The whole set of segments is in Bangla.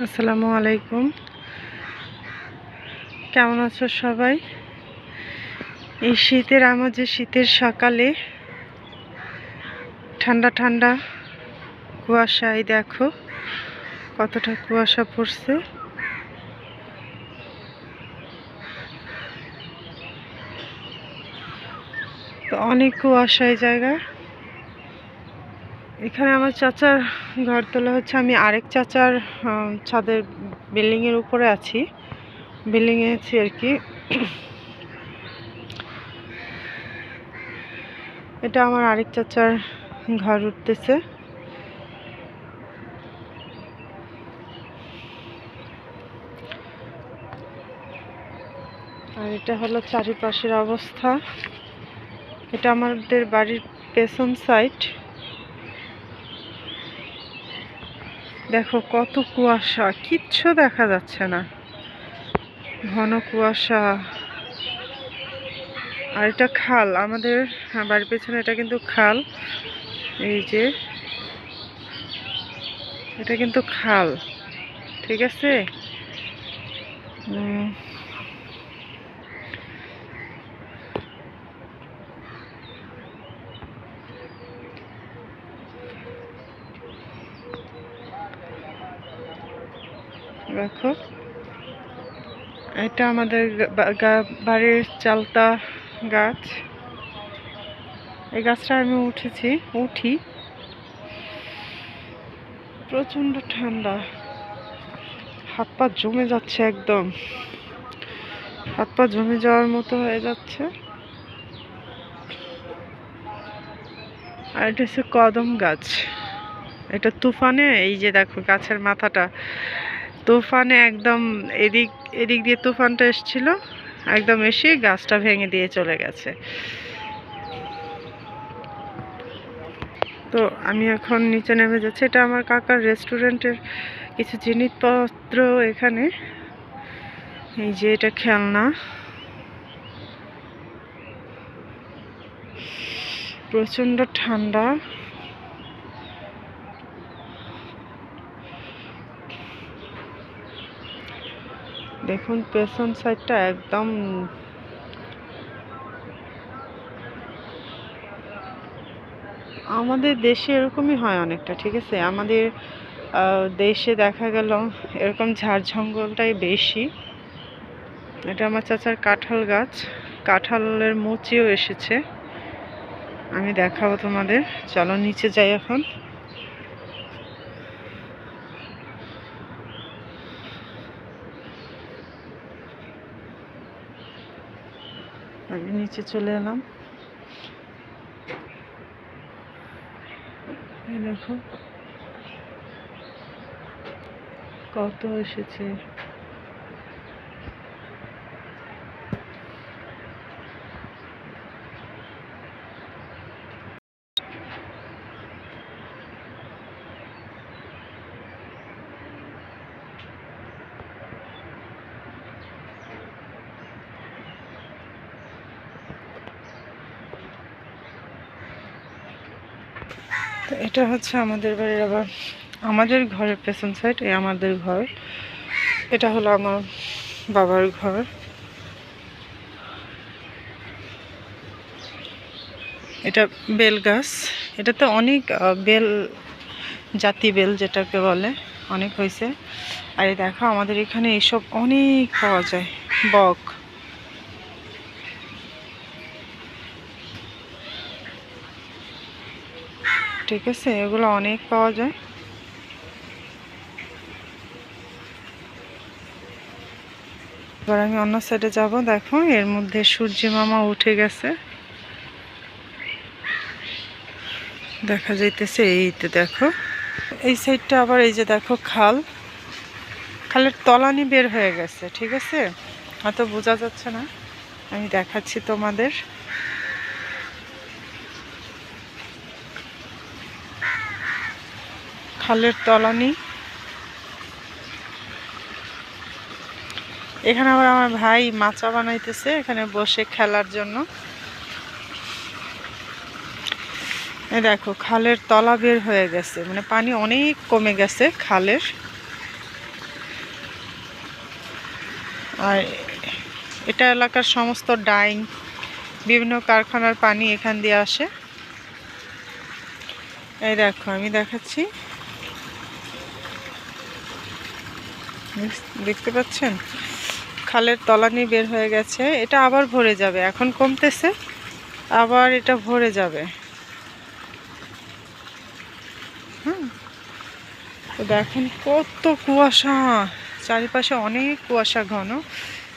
আসসালামু আলাইকুম। কেমন আছো সবাই? এই শীতের আমাদের শীতের সকালে ঠান্ডা ঠান্ডা কুয়াশায় দেখো কতটা কুয়াশা পড়ছে। তো অনেক কুয়াশা এই জায়গায়। এখানে আমার চাচার ঘর তোলা হচ্ছে। আমি আরেক চাচার ছাদের বিল্ডিংয়ের উপরে আছি, বিল্ডিংয়ে আছি আর কি। এটা আমার আরেক চাচার ঘর উঠতেছে। আর এটা হলো চারিপাশের অবস্থা। এটা আমাদের বাড়ির পেছন সাইড। দেখো কত কুয়াশা, কিচ্ছু দেখা যাচ্ছে না, ঘন কুয়াশা। আর এটা খাল, আমাদের বাড়ির পেছনে এটা কিন্তু খাল। এই যে এটা কিন্তু খাল, ঠিক আছে। দেখো এটা আমাদের বাড়ির চালতা গাছ। এই গাছটা আমি উঠি। প্রচন্ড ঠান্ডা, হাত পা জমে যাচ্ছে, একদম হাত পা জমে যাওয়ার মতো হয়ে যাচ্ছে। আর এটা হচ্ছে কদম গাছ। এটা তুফানে, এই যে দেখো গাছের মাথাটা তুফানে একদম এদিক এদিক দিয়ে তুফানটা এসেছিল, একদম এসে গাছটা ভেঙে দিয়ে চলে গেছে। তো আমি এখন নিচে নেমে যাচ্ছি। এটা আমার কাকার রেস্টুরেন্টের কিছু জিনিসপত্র এখানে। এই যে এটা খেলনা, প্রচন্ড ঠান্ডা। দেখুন পেছন সাইডটা একদম আমাদের দেশে এরকমই হয় অনেকটা, ঠিক আছে। আমাদের দেশে দেখা গেল এরকম ঝাড় জঙ্গলটাই বেশি। এটা আমার চাচার কাঁঠাল গাছ, কাঁঠালের মুচিও এসেছে, আমি দেখাবো তোমাদের। চলো নিচে যাই এখন। আমি নিচে চলে এলাম। এই দেখো কত এসেছে। তো এটা হচ্ছে আমাদের বাড়ির, আবার আমাদের ঘরের পেছন সাইড। এই আমাদের ঘর, এটা হলো আমার বাবার ঘর। এটা বেল গাছ, এটাতে অনেক বেল, জাতি বেল যেটাকে বলে, অনেক হয়েছে। আর এই দেখো আমাদের এখানে এসব অনেক পাওয়া যায়, বক, ঠিক আছে, এগুলো অনেক পাওয়া যায়। এবার আমি অন্য সাইডে যাব। দেখো এর মধ্যে সূর্যি মামা উঠে গেছে, দেখা যাইতেছে। এইতে দেখো এই সাইডটা আবার, এই যে দেখো খাল, খালের তলানি বের হয়ে গেছে, ঠিক আছে। হয়তো বোঝা যাচ্ছে না, আমি দেখাচ্ছি তোমাদের। খালের তলানি। এখানে আবার আমার ভাই মাচা বানাইতেছে এখানে বসে খেলার জন্য। এই দেখো খালের তলা বের হয়ে গেছে, মানে পানি অনেক কমে গেছে খালের। আর এটা এলাকার সমস্ত ডাইং, বিভিন্ন কারখানার পানি এখান দিয়ে আসে। এই দেখো আমি দেখাচ্ছি, দেখতে পাচ্ছেন খালের তলানি বের হয়ে গেছে। এটা আবার ভরে যাবে, এখন কমতেছে, আবার এটা ভরে যাবে। তো দেখেন কত কুয়াশা, চারিপাশে অনেক কুয়াশা ঘন।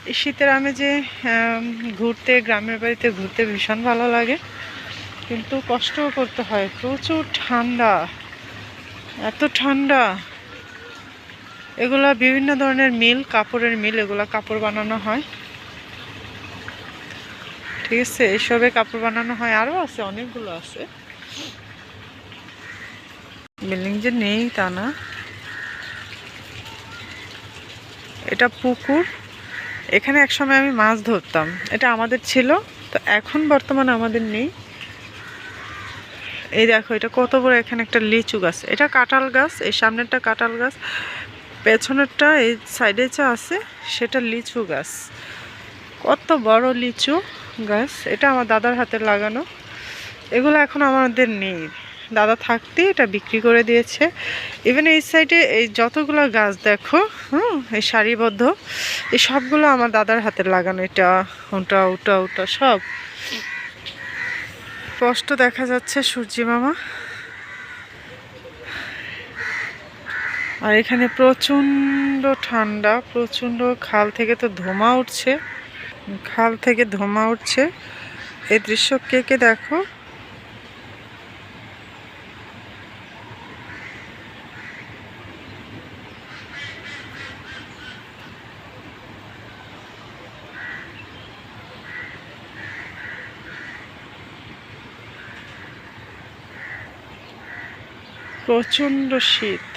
এই শীতের আমেজে ঘুরতে, গ্রামের বাড়িতে ঘুরতে ভীষণ ভালো লাগে, কিন্তু কষ্টও করতে হয়, প্রচুর ঠান্ডা, এত ঠান্ডা। এগুলা বিভিন্ন ধরনের মিল, কাপড়ের মিল, এগুলা কাপড় বানানো হয়, ঠিক আছে, এইসবে কাপড় বানানো হয়। আরও আছে, অনেকগুলো আছে, বিল্ডিং যে নেই তা না। এটা পুকুর, এখানে একসময় আমি মাছ ধরতাম, এটা আমাদের ছিল, তো এখন বর্তমানে আমাদের নেই। এই দেখো এটা কত বড়, এখানে একটা লিচু গাছ, এটা কাঁঠাল গাছ, এই সামনেরটা কাঁঠাল গাছ, পেছনেরটা এই সাইডে যা আছে সেটা লিচু গাছ। কত বড় লিচু গাছ, এটা আমার দাদার হাতে লাগানো। এগুলো এখন আমাদের নেই, দাদা থাকতে এটা বিক্রি করে দিয়েছে। ইভেন এই সাইডে এই যতগুলো গাছ দেখো, এই সারিবদ্ধ, এই সবগুলো আমার দাদার হাতে লাগানো। এটা ওটা ওটা ওটা সব স্পষ্ট দেখা যাচ্ছে সূর্যি মামা। আর এখানে প্রচণ্ড ঠান্ডা, প্রচণ্ড, খাল থেকে তো ধোঁয়া উঠছে, খাল থেকে ধোঁয়া উঠছে। এই দৃশ্য কে কে দেখো। প্রচণ্ড শীত।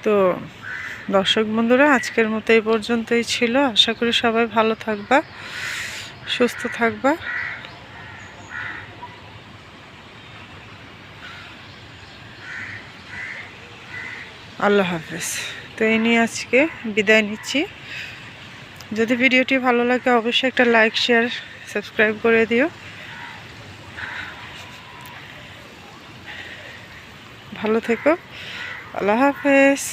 তো দর্শক বন্ধুরা, আজকের মতো এই পর্যন্তই ছিল। আশা করি সবাই ভালো থাকবা, সুস্থ থাকবা। আল্লাহ হাফেজ। তো এই নিয়ে আজকে বিদায় নিচ্ছি। যদি ভিডিওটি ভালো লাগে অবশ্যই একটা লাইক, শেয়ার, সাবস্ক্রাইব করে দিও। ভালো থেকো, আল্লাহ হাফেজ।